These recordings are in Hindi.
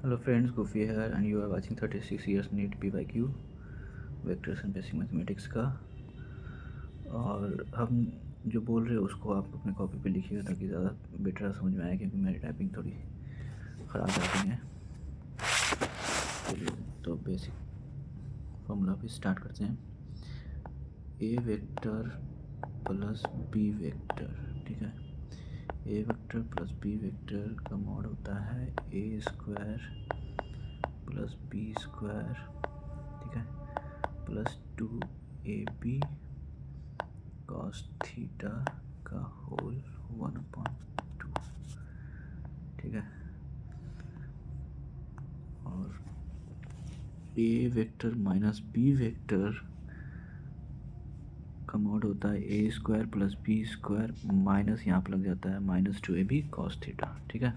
Hello friends, Goofy here and you are watching 36 years NEET PYQ vectors and basic mathematics का। और हम जो बोल रहे हैं उसको आप अपने कॉपी पे लिखिएगा ताकि ज़्यादा बेटर समझ में आए, क्योंकि मेरी टाइपिंग थोड़ी ख़राब टाइपिंग है। चलिए तो बेसिक फॉर्मूला पे स्टार्ट करते हैं। A vector plus B vector, ठीक है। A vector plus B vector का मॉड होता है A square plus B square, ठीक है, प्लस 2ab कॉस थीटा का होल 1/2, ठीक है। और A vector minus B vector का मॉड होता है A square plus B square minus, यहाँ पर लग जाता है -2ab कॉस थीटा, ठीक है।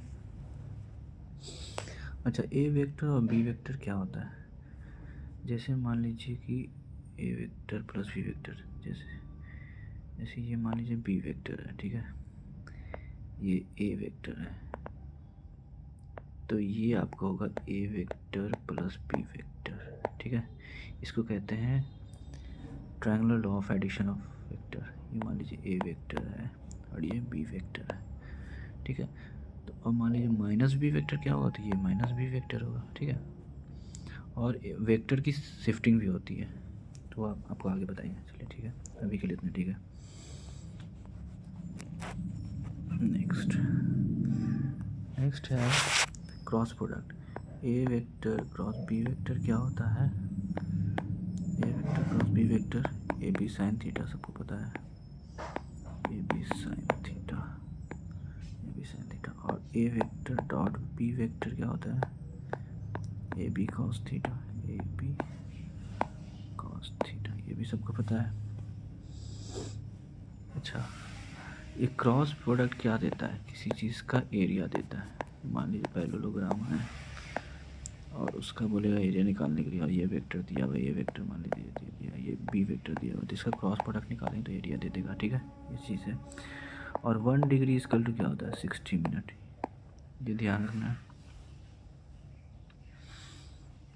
अच्छा, ए वेक्टर और बी वेक्टर क्या होता है? जैसे मान लीजिए कि A vector plus B vector, जैसे ये मान लीजिए बी वेक्टर है, ठीक है, ये ए वेक्टर है, तो ये आपका होगा A vector plus B vector, ठीक है। इसको कहते हैं triangular law of addition of vector. ये मान लीजिए ए वेक्टर है और ये बी वेक्टर है, ठीक है। तो अब मान लीजिए माइनस बी वेक्टर क्या होगा, तो ये माइनस बी वेक्टर होगा, ठीक है। और वेक्टर की शिफ्टिंग भी होती है, तो आप आपको आगे बताएंगे। चलिए ठीक है, अभी के लिए इतना, ठीक है। नेक्स्ट है cross product. A vector cross B vector क्या होता है? A vector cross B vector A B sine theta, सबको पता है, A B sine theta, A B sine theta. और A vector dot B vector क्या होता है? A B cos theta, A B cos theta, ये भी सबको पता है। अच्छा, ये क्रॉस प्रोडक्ट क्या देता है? किसी चीज़ का एरिया देता है। मान लीजिए पैरेललोग्राम है और उसका बोलेगा एरिया निकालने के लिए, और ये वेक्टर दिया हुआ, ये वेक्टर मान लीजिए दे दिया, ये बी वेक्टर दिया हुआ, तो इसका क्रॉस प्रोडक्ट निकालें तो एरिया दे देगा, ठीक है, ये चीज़ है। और 1 डिग्री इक्वल टू क्या होता है? 60 मिनट, ये ध्यान रखना है,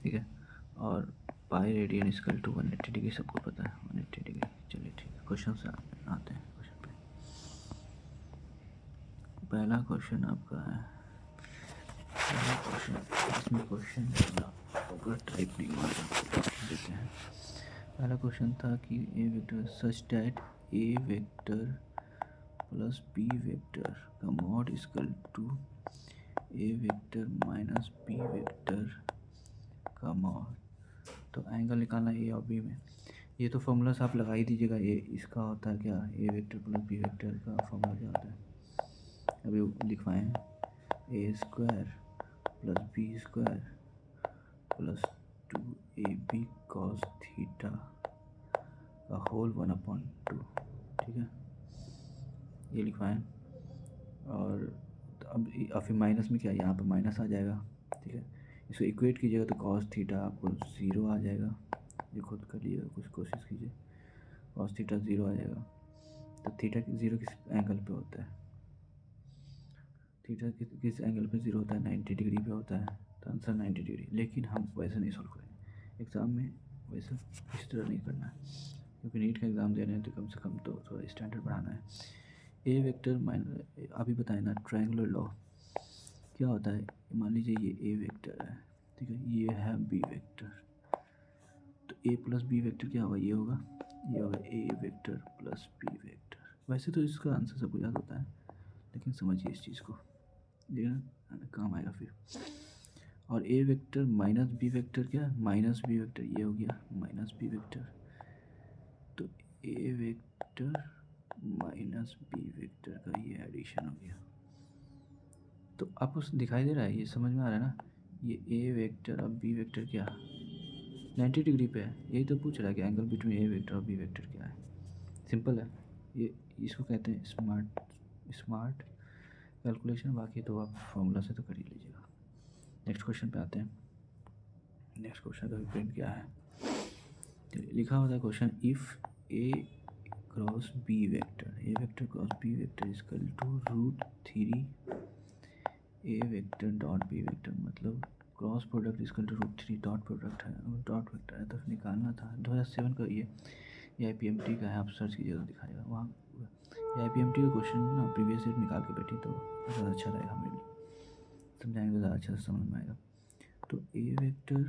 ठीक है। और pi radian equal to 180 degree, सबको पता है, 180 डिग्री। चलिए ठीक है, क्वेश्चन से आते हैं क्वेश्चन पे। पहला क्वेश्चन आपका है, पहला क्वेश्चन, इसमें क्वेश्चन टाइप नहीं हुआ देते हैं। पहला क्वेश्चन था कि A vector such that A vector plus B vector का mod equal to A vector minus B vector का मॉड। तो एंगल निकालना ए और बी में, ये तो फॉर्मूलास आप लगा ही दीजिएगा। ए इसका होता है क्या, A vector plus B vector का फॉर्मूला क्या होता है, अभी लिखवाएं, A square plus B square plus 2ab cos theta का होल 1/2, ठीक है, ये लिखवाएं। और अब फिर माइनस में क्या, यहाँ पर माइनस आ जाएगा, ठीक है। इसको इक्वेट कीजिएगा तो कॉस थीटा आपको 0 आ जाएगा, ये खुद कर लीजिएगा, कुछ कोशिश कीजिए, कॉस थीटा 0 आ जाएगा। तो थीटा 0 किस एंगल पे होता है? थीटा किस एंगल पे 0 होता है? 90 डिग्री पे होता है, तो आंसर 90 डिग्री। लेकिन हम वैसे नहीं सॉल्व करेंगे एग्ज़ाम में, वैसे इस तरह नहीं करना है, क्योंकि नीट का एग्ज़ाम दे रहे हैं तो कम से कम तो थोड़ा स्टैंडर्ड बढ़ाना है। ए वेक्टर माइनस, अभी बताए ना, ट्रायंगुलर लॉ क्या होता है? मान लीजिए ये ए वेक्टर है, ठीक है, ये है बी वेक्टर, तो ए प्लस बी वेक्टर क्या होगा? ये होगा A vector plus B vector. वैसे तो इसका आंसर सबको याद होता है, लेकिन समझिए इस चीज़ को, लेकिन काम आएगा फिर। और A vector minus B vector क्या, माइनस बी वेक्टर, ये हो गया माइनस बी वेक्टर, तो ए वेक्टर माइनस बी वेक्टर का ये एडिशन हो गया। तो आपको दिखाई दे रहा है, ये समझ में आ रहा है ना? ये ए वेक्टर और बी वेक्टर क्या 90 डिग्री पे है, यही तो पूछ रहा है कि एंगल बिटवीन ए वेक्टर और बी वेक्टर क्या है। सिंपल है ये, इसको कहते हैं स्मार्ट कैलकुलेशन। बाकी तो आप फॉर्मूला से तो कर ही लीजिएगा। नेक्स्ट क्वेश्चन पे आते हैं। नेक्स्ट क्वेश्चन का प्रिंट क्या है, लिखा होता है question, if A cross B vector, A vector cross B vector equal to √3 A vector dot B vector, मतलब cross product equal to √3 dot product है, डॉट वेक्टर है तो निकालना था 2007 का। ये IPMT का है, आप सर्च कीजिए तो दिखाएगा वहाँ। IPMT का क्वेश्चन ना प्रीवियस ईयर निकाल के बैठी तो ज़्यादा अच्छा रहेगा मेरे लिए, समझाएंगे तो ज़्यादा अच्छा से समझ में आएगा। तो A vector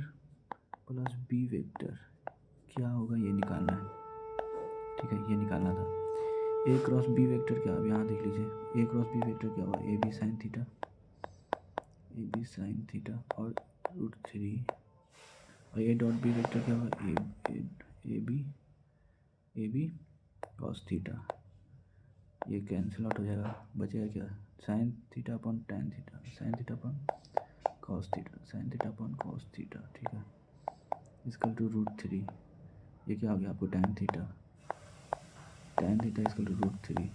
plus B vector क्या होगा ये निकालना है, ठीक है, ये निकालना था। A क्रॉस B वेक्टर क्या, अब यहाँ देख लीजिए A क्रॉस B वेक्टर क्या होगा, AB साइन थीटा और √3, और A डॉट B वेक्टर क्या होगा, AB कॉस थीटा। ये कैंसिल आउट हो जाएगा, बचेगा क्या, sine theta upon tan theta, sine theta upon cos theta, sine theta upon cos theta, ठीक है, इक्वल टू √3। ये क्या हो गया आपको, टैन थीटा इक्वल टू √3।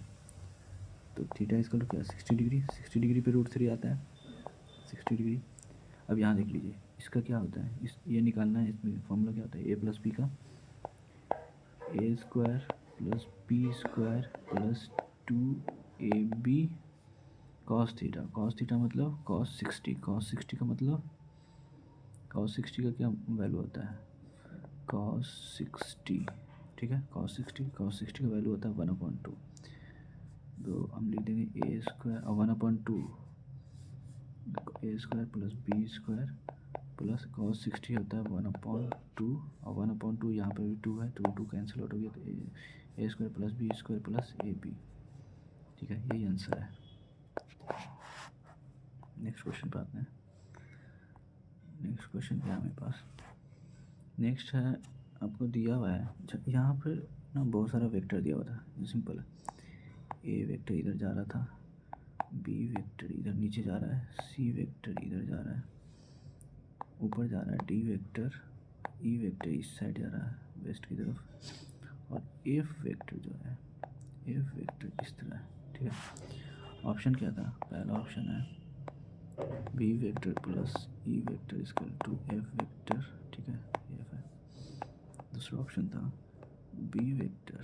तो थीटा इक्वल टू क्या, 60 डिग्री, 60 डिग्री पे √3 आता है, 60 डिग्री। अब यहाँ देख लीजिए इसका क्या होता है, इस ये निकालना है, इसमें फॉर्मूला क्या होता है, A प्लस बी का A² plus B² plus 2AB cos theta मतलब कॉस 60 का मतलब कॉस 60 का क्या वैल्यू होता है, कॉस 60, ठीक है, कॉस 60 का वैल्यू होता है 1/2। तो हम लिख देंगे A² और 1/2 A² plus B² plus cos 60 होता है 1/2, और 1/2 यहाँ पर भी 2 है, 2 कैंसिल आउट हो गया, तो A² plus B² plus AB, ठीक है, यही आंसर है। नेक्स्ट क्वेश्चन पे आते हैं। नेक्स्ट क्वेश्चन क्या है मेरे पास, नेक्स्ट है आपको दिया हुआ है, यहाँ पर ना बहुत सारा वेक्टर दिया हुआ था, सिंपल है। A वेक्टर इधर जा रहा था, B वेक्टर इधर नीचे जा रहा है, C वेक्टर इधर जा रहा है, ऊपर जा रहा है, D वेक्टर, E वेक्टर इस साइड जा रहा है वेस्ट की तरफ, और F वेक्टर जो है, F वेक्टर इस तरह है, ठीक है। ऑप्शन क्या था, पहला ऑप्शन है B vector plus E vector equal to F vector, ठीक है, F है। दूसरा ऑप्शन था B vector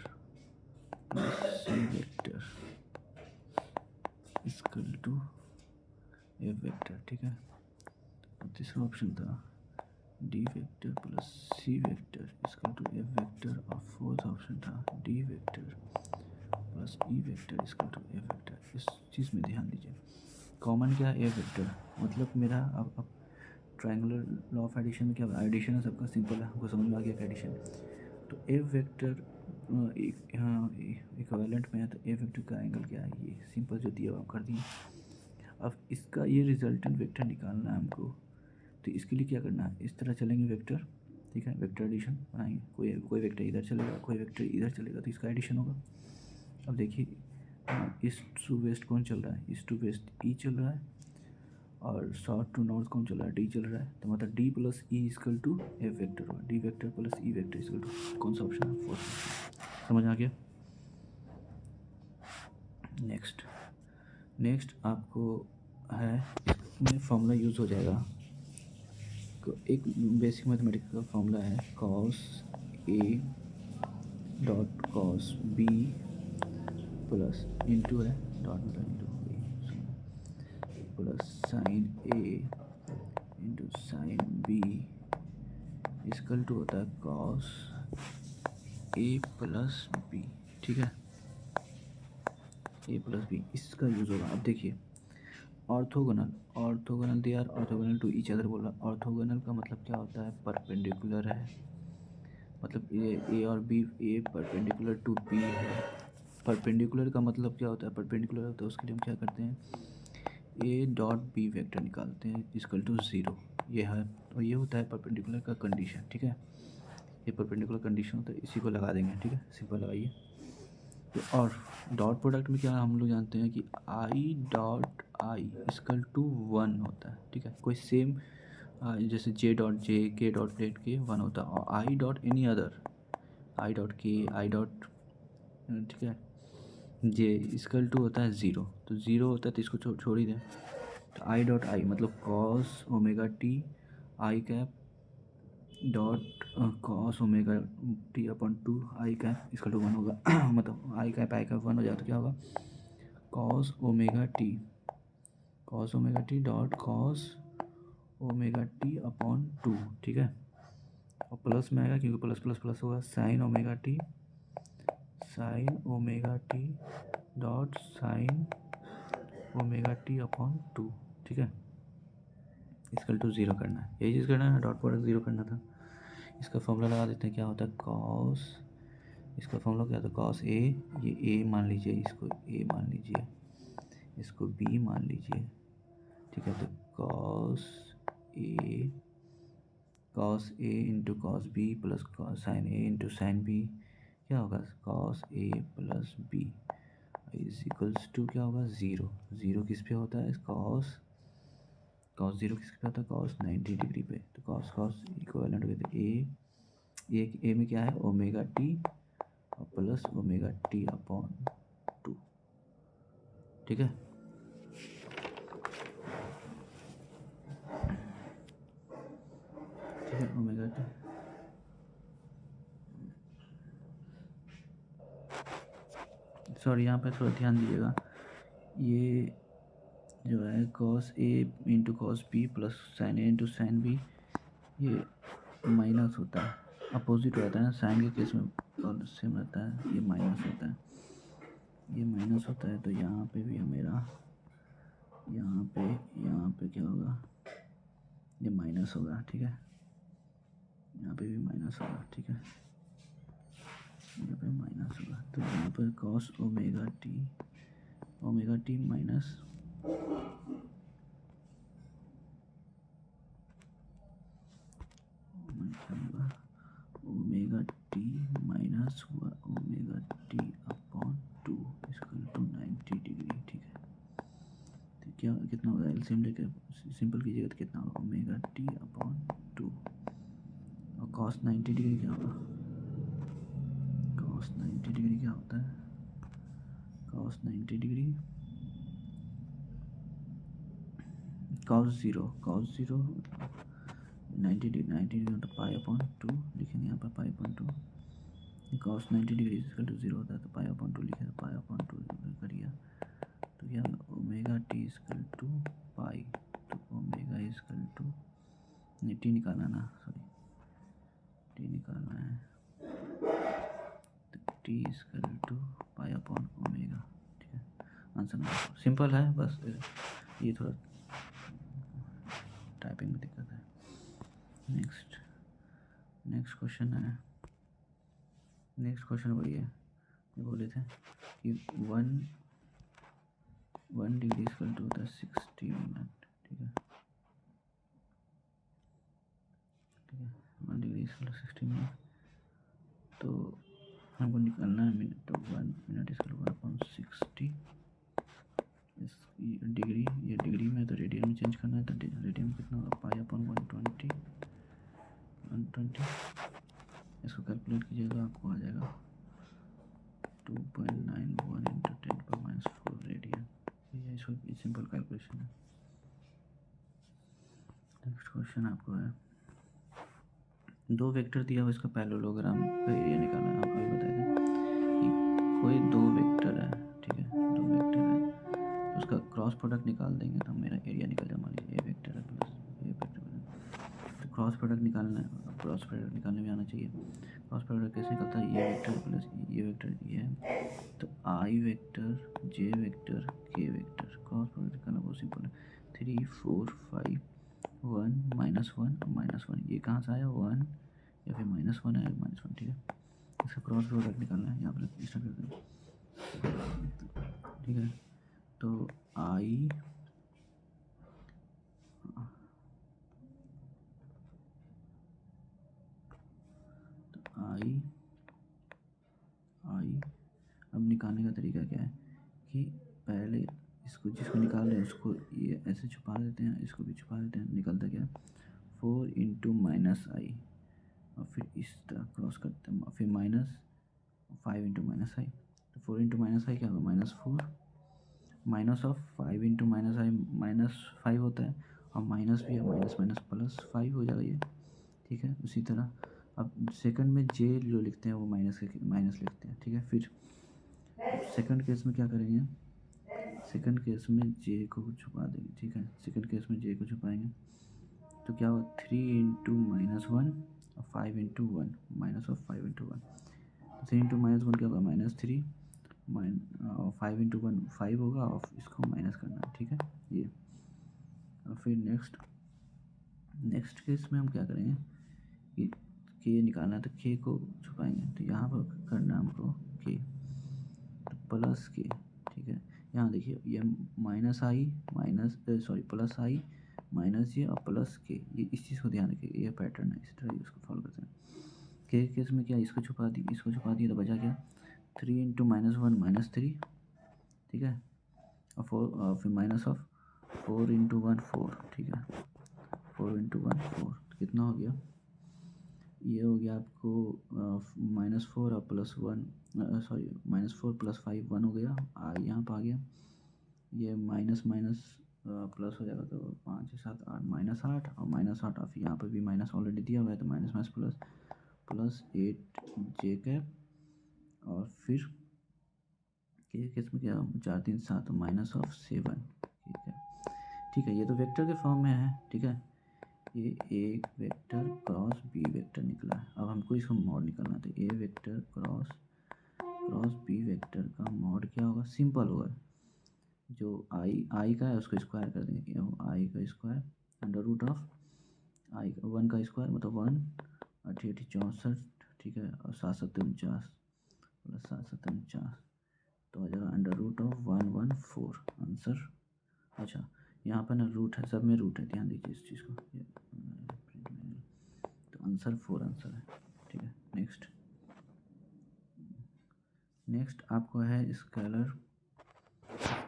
plus C vector equal to F vector, ठीक है। और तीसरा ऑप्शन था D vector plus C vector equal to F vector, और फोर्थ ऑप्शन था D vector plus E vector equal to F vector. इस चीज़ में ध्यान दीजिए, कॉमन क्या है, F वेक्टर, मतलब मेरा अब ट्रायंगुलर लॉ ऑफ एडिशन में क्या होगा, एडिशन है सबका, सिंपल है, हमको समझ में आ गया कि एडिशन। तो F वेक्टर इक्विवेलेंट में है, तो F वेक्टर का एंगल क्या है, ये सिंपल जो दिया हुआ कर दिए। अब इसका ये रिजल्टेंट वेक्टर निकालना है हमको, तो इसके लिए क्या करना है, इस तरह चलेंगे वेक्टर, ठीक है, वेक्टर एडिशन बनाएंगे, कोई वेक्टर इधर चलेगा, कोई वेक्टर इधर चलेगा, तो इसका एडिशन होगा। अब देखिए ईस्ट टू वेस्ट कौन चल रहा है, ईस्ट टू वेस्ट E चल रहा है, और साउथ टू नॉर्थ कौन चल रहा है, D चल रहा है, तो मतलब D plus E equal to F vector होगा, D vector plus E vector equal to कौन सा ऑप्शन है, फोर्थ ऑप्शन। समझ आ गया। नेक्स्ट आपको है, इसमें फॉर्मूला यूज़ हो जाएगा, तो एक बेसिक मैथमेटिक्स का फॉर्मूला है cos A dot cos B plus into है डॉट मतलब into plus sine A into sine B equal to होता है cos A प्लस B, ठीक है, A प्लस B, इसका यूज़ होगा। अब देखिए orthogonal they are orthogonal to each other बोला, ऑर्थोगोनल का मतलब क्या होता है, परपेंडिकुलर है, मतलब A और B, A perpendicular to B है। परपेंडिकुलर का मतलब क्या होता है, परपेंडिकुलर होता है उसके लिए हम क्या करते हैं, A डॉट B वेक्टर निकालते हैं इक्वल टू 0, ये है, और ये होता है परपेंडिकुलर का कंडीशन, ठीक है, ये परपेंडिकुलर कंडीशन होता है, इसी को लगा देंगे, ठीक है, सिंपल लगाइए। तो और डॉट प्रोडक्ट में क्या हम लोग जानते हैं कि I dot I equal to 1 होता है, ठीक है, कोई सेम जैसे J dot J, K dot K 1 होता है, और I dot any other, I dot K, I dot, ठीक है, J इक्वल टू होता है 0, तो 0 होता है तो इसको छोड़ ही दें, तो I डॉट I मतलब cos omega T I cap dot cos omega T upon 2 I cap इसका 1 होगा मतलब आई कैप 1 हो जाए तो क्या होगा, cos omega T dot cos omega T upon 2, ठीक है। और प्लस में आएगा क्योंकि प्लस प्लस प्लस होगा, sine omega T dot sine omega T upon 2, ठीक है। इसकल टू ज़ीरो करना है, यही चीज़ करना है, डॉट प्रोडक्ट ज़ीरो करना था। इसका फॉर्मूला लगा देते हैं, क्या होता है कॉस, इसका फॉर्मूला क्या होता है कॉस ए, ये ए मान लीजिए, इसको ए मान लीजिए, इसको बी मान लीजिए, ठीक है। तो cos A into cos B plus sine A into sine B क्या होगा, cos A plus B is equals to क्या होगा, ज़ीरो। ज़ीरो किस पे होता है, कॉस ज़ीरो किस पे होता है, कॉस 90 डिग्री पे। तो कॉस इक्वलेंट हो गया, ए में क्या है ओमेगा टी और प्लस ओमेगा टी अपॉन 2, ठीक है। ठीक है, ओमेगा टी, सॉरी यहाँ पे थोड़ा ध्यान दीजिएगा, ये जो है cos A into cos B plus sine A into sine B, ये माइनस होता है, अपोजिट रहता है ना, साइन के केस में और सेम रहता है, ये माइनस होता है, ये माइनस होता है। तो यहाँ पे भी मेरा यहाँ पे क्या होगा, ये माइनस होगा, ठीक है। यहाँ पे भी माइनस होगा, ठीक है, यहाँ पे माइनस होगा। तो यहाँ पर cos omega T minus omega T minus हुआ omega T upon 2 equal to 90 degree, ठीक है। तो क्या कितना होगा, एलसीएम लेकर सिंपल कीजिएगा तो कितना होगा, ओमेगा टी अपॉन 2 और कॉस 90 डिग्री क्या होगा, कॉस 90 डिग्री क्या होता है, cos 90 degree cos zero 90 degree तो पाई अपॉन 2 लिखेंगे, यहाँ पर pi upon 2, cos 90 degree equal to 0 होता है, तो पाई अपॉन 2 लिखे, तो पाई अपॉन 2 करिए, तो क्या omega T equal to pi, तो ओमेगा इक्वल टू नहीं टी निकालना ना, सॉरी टी निकालना है, तो T equal to pi upon omega, ठीक है। आंसर सिंपल है, बस ये थोड़ा टाइपिंग में दिक्कत है। नेक्स्ट क्वेश्चन वही है जो बोले थे कि 1 डिग्री इक्वल टू होता है 60 मिनट, ठीक है, 1 डिग्री इक्वल टू 60 मिनट, तो हमको निकालना है मिनट, तो 1 मिनट इक्वल टू 1/60 डिग्री, ये डिग्री में तो रेडियन में चेंज करना है, तो रेडियन में कितना होगा, पाई अपॉन 120, इसको कैलकुलेट कीजिएगा, आपको आ जाएगा 2.91 इंटू 10⁻⁴ रेडियन, ये इसको सिंपल कैलकुलेशन है। नेक्स्ट क्वेश्चन आपको है, दो वेक्टर दिया हुआ, इसका पैरेललोग्राम का एरिया निकालना है। आपको ये बताया था कि कोई दो वेक्टर है, ठीक है, दो वेक्टर है, उसका क्रॉस प्रोडक्ट निकाल देंगे तो मेरा एरिया निकल जाए, मान लीजिए ए वेक्टर है प्लस ए वेक्टर, तो क्रॉस प्रोडक्ट निकालना है, क्रॉस प्रोडक्ट निकालने में आना चाहिए। क्रॉस प्रोडक्ट कैसे निकलता है, ये वेक्टर प्लस ये वेक्टर, ये है, तो आई वेक्टर जे वेक्टर के वेक्टर, क्रॉस प्रोडक्ट निकालना बहुत सिंपल है, 3 4 5 1 -1 ये कहाँ से आया, 1 या फिर -1 आया, -1, ठीक है। इसका क्रॉस प्रोडक्ट निकालना है, यहाँ पर स्टार्ट करते हैं, ठीक है। तो आई अब निकालने का तरीका क्या है कि पहले इसको जिसको निकाल रहे हैं उसको ये ऐसे छुपा देते हैं, इसको भी छुपा देते हैं, निकलता क्या 4 इंटू माइनस आई, और फिर इस तरह क्रॉस करते हैं, फिर -5 इंटू माइनस आई, तो 4 इंटू माइनस आई क्या होगा, -4 माइनस ऑफ 5 इंटू माइनस आई -5 होता है, और माइनस भी है, माइनस माइनस प्लस 5 हो जाएगा ये, ठीक है। उसी तरह अब सेकंड में जे जो लिखते हैं वो माइनस लिखते हैं, ठीक है। फिर सेकंड केस में क्या करेंगे, सेकंड केस में जे को छुपा देंगे, ठीक है, सेकंड केस में जे को छुपाएंगे, तो क्या हुआ 3 × -1 और 5 × 1 -5 × 1। 3 × -1 क्या होगा -3 5 × 1 5 होगा और इसको माइनस करना है, ठीक है ये। और फिर नेक्स्ट केस में हम क्या करेंगे कि के निकालना है तो के को छुपाएंगे, तो यहाँ पर करना हमको के तो प्लस के, ठीक है। यहाँ देखिए ये प्लस आई माइनस ये और प्लस के, ये इस चीज़ को ध्यान रखिए, ये पैटर्न है, इस तरह इसको फॉलो करते हैं। के केस में क्या इसको छुपा दिया तो बचा क्या 3 × -1 -3, ठीक है। और 4 फिर माइनस ऑफ 4 × 1 4, ठीक है। 4 × 1 4 तो कितना हो गया, ये हो गया आपको -4 और +1 -4 + 5 1 हो गया। यहाँ पर आ गया ये माइनस प्लस हो जाएगा तो 5 7 8 -8 और -8 और फिर यहाँ पर भी माइनस ऑलरेडी दिया हुआ है तो माइनस प्लस 8 जे कैप और फिर के केस में क्या 4 3 7 -7, ठीक है। ये तो वेक्टर के फॉर्म में है, ठीक है। ये एक वेक्टर क्रॉस बी वेक्टर निकला है। अब हमको इसको मॉड निकालना था, ए वेक्टर क्रॉस बी वेक्टर का मॉड क्या होगा, सिंपल होगा, जो आई का है उसको स्क्वायर कर देंगे, आई का स्क्वायर √ऑफ आई 1 का स्क्वायर मतलब 1 8 8 64, ठीक है। और 7 7 49 प्लस 7 7 49 तो आ जाएगा √ऑफ 114 आंसर। अच्छा यहाँ पर ना रूट है, सब में रूट है, ध्यान दीजिए इस चीज़ को, तो आंसर 4 आंसर है, ठीक है। नेक्स्ट आपको है स्केलर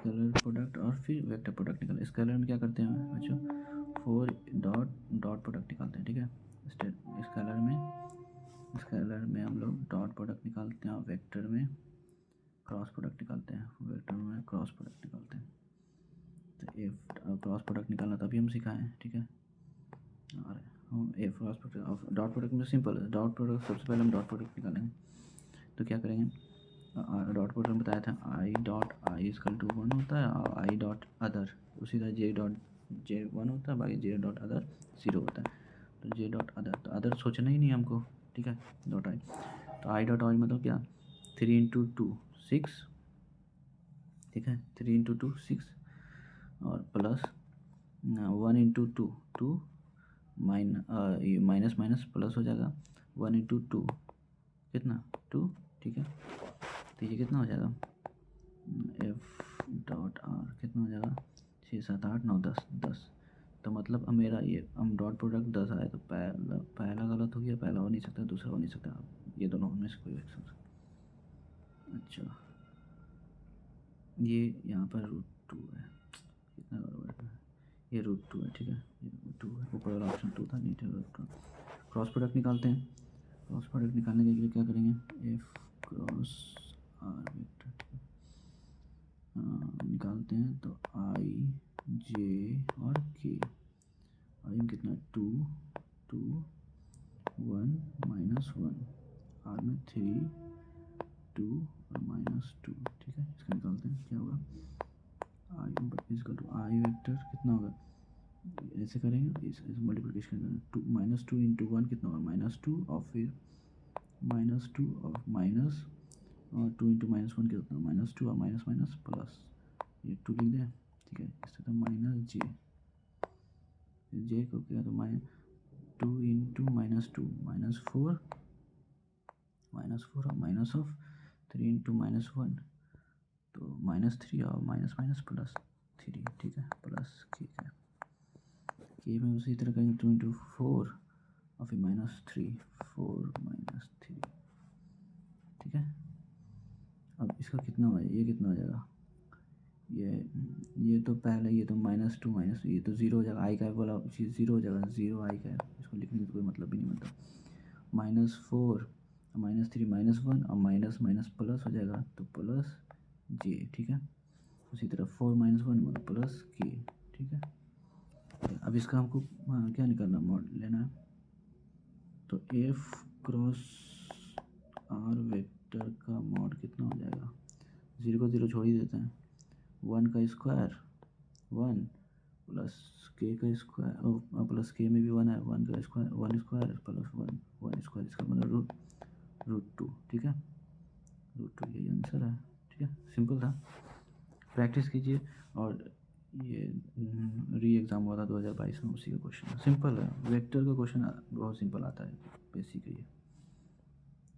प्रोडक्ट और फिर वेक्टर प्रोडक्ट निकालना। स्केलर में क्या करते हैं बच्चों 4 डॉट प्रोडक्ट निकालते हैं, ठीक है। स्केलर में हम लोग डॉट प्रोडक्ट निकालते हैं और वेक्टर में क्रॉस प्रोडक्ट निकालते हैं, तो ए क्रॉस प्रोडक्ट निकालना तभी हम सिखाएं, ठीक है। और हम ए क्रॉस प्रोडक्ट डॉट प्रोडक्ट में सिंपल है, डॉट प्रोडक्ट सबसे पहले हम डॉट प्रोडक्ट निकालेंगे। तो क्या करेंगे, डॉट प्रोडक्ट बताया था आई डॉट आई = 1 होता है और आई डॉट अदर उसी तरह जे 1 होता है, बाकी जे डॉट अदर 0 होता है। तो जे डॉट अदर, तो अदर सोचना ही नहीं हमको, ठीक है। डॉट आई, तो आई डॉट आई मतलब क्या 3 × 2 6, ठीक है। 3 × 2 6 और प्लस 1 × 2 2 माइनस माइनस प्लस हो जाएगा 1 × 2 कितना 2, ठीक है। तो ये कितना हो जाएगा एफ डॉट आर कितना हो जाएगा 6 7 8 9 10। तो मतलब अब मेरा ये हम डॉट प्रोडक्ट 10 आया तो पहला गलत हो गया, पहला हो नहीं सकता, दूसरा हो नहीं सकता, ये दोनों में से कोई एक सकता। अच्छा ये यहाँ पर √2 है, कितना बराबर है, ये √2 है, ठीक है। ये √2 है, ऊपर वाला ऑप्शन 2 था, नीचे क्रॉस प्रोडक्ट निकालते हैं। क्रॉस प्रोडक्ट निकालने के लिए क्या करेंगे एफ क्रॉस आर वेक्टर निकालते हैं तो आई जे और के, आई में कितना 2 2 1 -1, आर में 3 2 और -2, ठीक है। इसका निकालते हैं क्या होगा आई वेक्टर कितना होगा, ऐसे करेंगे इस मल्टीप्लिकेशन करेंगे 2 -2 × 1 कितना होगा -2 और फिर -2 और माइनस और 2 × -1 कितना -2 और माइनस माइनस प्लस, ये 2 लिख दें, ठीक है। इस तरह जे को क्या तो -2 × -2 -4 और माइनस ऑफ 3 × -1 तो -3 और माइनस माइनस प्लस 3, ठीक है। प्लस के में उसी तरह करेंगे 2 × 4 और फिर -3 4 -3, ठीक है। अब इसका कितना हो जाएगा, ये कितना हो जाएगा, ये तो पहले ये तो -2 ये तो 0 हो जाएगा, आई का वाला चीज़ 0 हो जाएगा, 0 आई का इसको लिखने का तो कोई मतलब भी नहीं बनता। -4 -3 -1 और माइनस माइनस प्लस हो जाएगा तो प्लस जे, ठीक है। उसी तरह 4 -1 मतलब प्लस के, ठीक है। अब इसका हमको क्या निकालना मॉड लेना है, तो एफ क्रॉस आर वेक्टर का मॉड कितना हो जाएगा, 0 को 0 छोड़ ही देते हैं, 1 का स्क्वायर 1 प्लस के का स्क्वायर प्लस के में भी वन है, वन का square one square plus one one square, इसका मतलब रूट टू। ठीक है, रूट टू यही आंसर है। ठीक है, सिंपल था, प्रैक्टिस कीजिए। और ये री एग्ज़ाम हुआ था 2022 में, उसी का क्वेश्चन सिंपल है, वेक्टर का क्वेश्चन बहुत सिंपल आता है बेसिकली।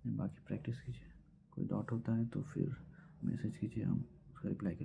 बाकी प्रैक्टिस कीजिए, कोई डाउट होता है तो फिर मैसेज कीजिए, हम उसका रिप्लाई करेंगे।